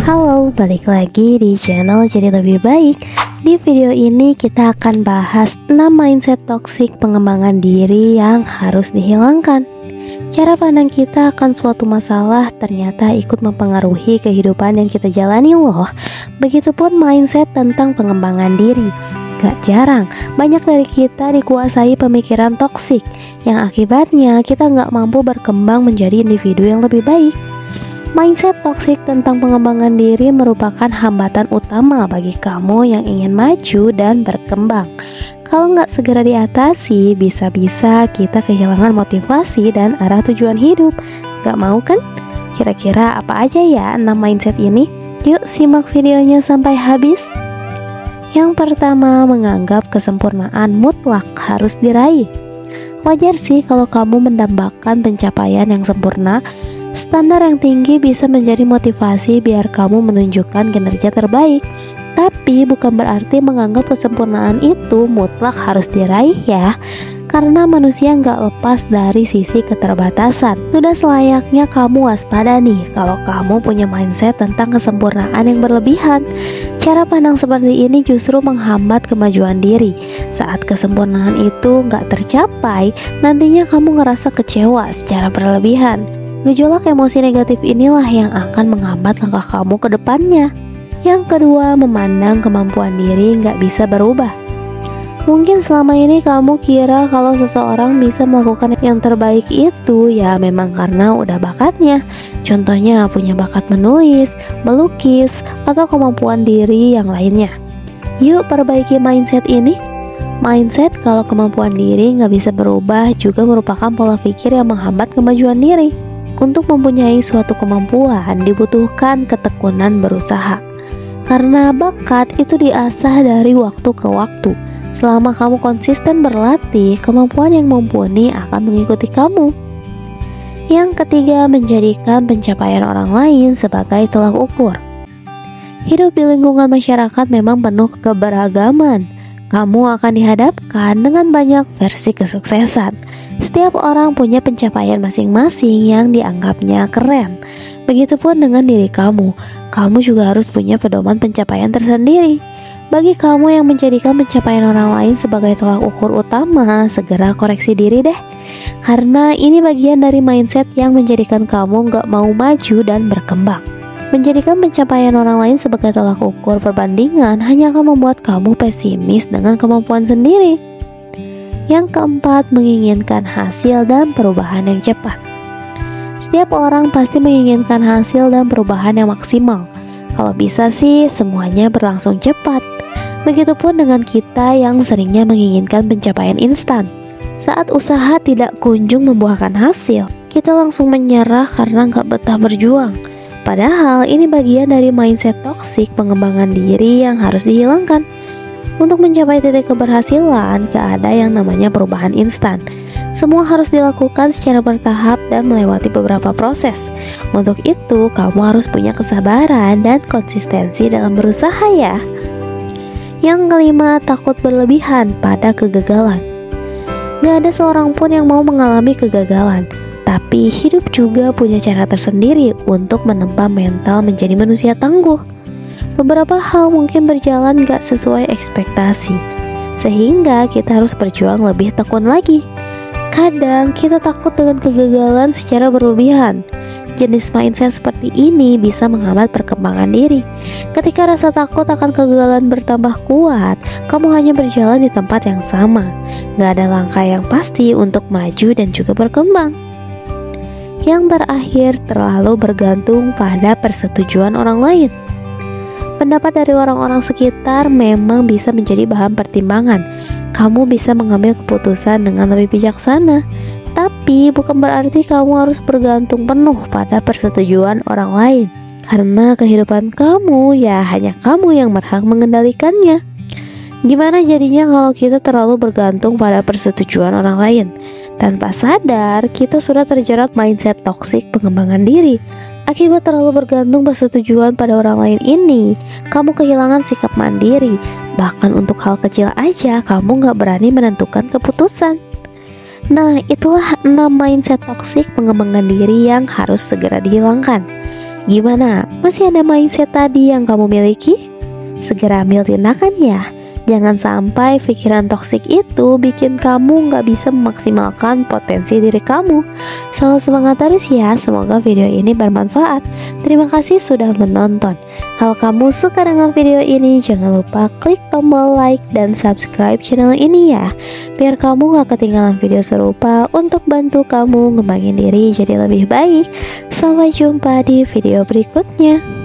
Halo, balik lagi di channel Jadi Lebih Baik. Di video ini kita akan bahas 6 mindset toksik pengembangan diri yang harus dihilangkan. Cara pandang kita akan suatu masalah ternyata ikut mempengaruhi kehidupan yang kita jalani loh. Begitupun mindset tentang pengembangan diri. Gak jarang, banyak dari kita dikuasai pemikiran toksik, yang akibatnya kita gak mampu berkembang menjadi individu yang lebih baik. Mindset toksik tentang pengembangan diri merupakan hambatan utama bagi kamu yang ingin maju dan berkembang. Kalau nggak segera diatasi, bisa-bisa kita kehilangan motivasi dan arah tujuan hidup. Gak mau kan? Kira-kira apa aja ya 6 mindset ini? Yuk simak videonya sampai habis. Yang pertama, menganggap kesempurnaan mutlak harus diraih. Wajar sih kalau kamu mendambakan pencapaian yang sempurna. Standar yang tinggi bisa menjadi motivasi biar kamu menunjukkan kinerja terbaik. Tapi bukan berarti menganggap kesempurnaan itu mutlak harus diraih ya. Karena manusia nggak lepas dari sisi keterbatasan. Sudah selayaknya kamu waspada nih kalau kamu punya mindset tentang kesempurnaan yang berlebihan. Cara pandang seperti ini justru menghambat kemajuan diri. Saat kesempurnaan itu nggak tercapai, nantinya kamu ngerasa kecewa secara berlebihan. Gejolak emosi negatif inilah yang akan menghambat langkah kamu ke depannya. Yang kedua, memandang kemampuan diri nggak bisa berubah. Mungkin selama ini kamu kira kalau seseorang bisa melakukan yang terbaik itu ya memang karena udah bakatnya. Contohnya punya bakat menulis, melukis, atau kemampuan diri yang lainnya. Yuk perbaiki mindset ini. Mindset kalau kemampuan diri nggak bisa berubah juga merupakan pola pikir yang menghambat kemajuan diri. Untuk mempunyai suatu kemampuan dibutuhkan ketekunan berusaha. Karena bakat itu diasah dari waktu ke waktu. Selama kamu konsisten berlatih, kemampuan yang mumpuni akan mengikuti kamu. Yang ketiga, menjadikan pencapaian orang lain sebagai tolak ukur. Hidup di lingkungan masyarakat memang penuh keberagaman. Kamu akan dihadapkan dengan banyak versi kesuksesan. Setiap orang punya pencapaian masing-masing yang dianggapnya keren. Begitupun dengan diri kamu. Kamu juga harus punya pedoman pencapaian tersendiri. Bagi kamu yang menjadikan pencapaian orang lain sebagai tolak ukur utama, segera koreksi diri deh. Karena ini bagian dari mindset yang menjadikan kamu gak mau maju dan berkembang. Menjadikan pencapaian orang lain sebagai tolak ukur perbandingan hanya akan membuat kamu pesimis dengan kemampuan sendiri. Yang keempat, menginginkan hasil dan perubahan yang cepat. Setiap orang pasti menginginkan hasil dan perubahan yang maksimal. Kalau bisa sih semuanya berlangsung cepat. Begitupun dengan kita yang seringnya menginginkan pencapaian instan. Saat usaha tidak kunjung membuahkan hasil, kita langsung menyerah karena gak betah berjuang. Padahal ini bagian dari mindset toksik pengembangan diri yang harus dihilangkan. Untuk mencapai titik keberhasilan, gak ada yang namanya perubahan instan. Semua harus dilakukan secara bertahap dan melewati beberapa proses. Untuk itu, kamu harus punya kesabaran dan konsistensi dalam berusaha ya. Yang kelima, takut berlebihan pada kegagalan. Gak ada seorang pun yang mau mengalami kegagalan. Tapi hidup juga punya cara tersendiri untuk menempa mental menjadi manusia tangguh. Beberapa hal mungkin berjalan gak sesuai ekspektasi, sehingga kita harus berjuang lebih tekun lagi. Kadang kita takut dengan kegagalan secara berlebihan. Jenis mindset seperti ini bisa menghambat perkembangan diri. Ketika rasa takut akan kegagalan bertambah kuat, kamu hanya berjalan di tempat yang sama. Gak ada langkah yang pasti untuk maju dan juga berkembang. Yang terakhir, terlalu bergantung pada persetujuan orang lain. Pendapat dari orang-orang sekitar memang bisa menjadi bahan pertimbangan. Kamu bisa mengambil keputusan dengan lebih bijaksana. Tapi bukan berarti kamu harus bergantung penuh pada persetujuan orang lain. Karena kehidupan kamu ya hanya kamu yang berhak mengendalikannya. Gimana jadinya kalau kita terlalu bergantung pada persetujuan orang lain? Tanpa sadar, kita sudah terjerat mindset toksik pengembangan diri. Akibat terlalu bergantung persetujuan pada orang lain ini, kamu kehilangan sikap mandiri. Bahkan untuk hal kecil aja, kamu gak berani menentukan keputusan. Nah, itulah 6 mindset toksik pengembangan diri yang harus segera dihilangkan. Gimana? Masih ada mindset tadi yang kamu miliki? Segera ambil tindakan ya. Jangan sampai pikiran toksik itu bikin kamu nggak bisa memaksimalkan potensi diri kamu. Selalu semangat terus ya. Semoga video ini bermanfaat. Terima kasih sudah menonton. Kalau kamu suka dengan video ini, jangan lupa klik tombol like dan subscribe channel ini ya, biar kamu gak ketinggalan video serupa untuk bantu kamu ngembangin diri jadi lebih baik. Sampai jumpa di video berikutnya.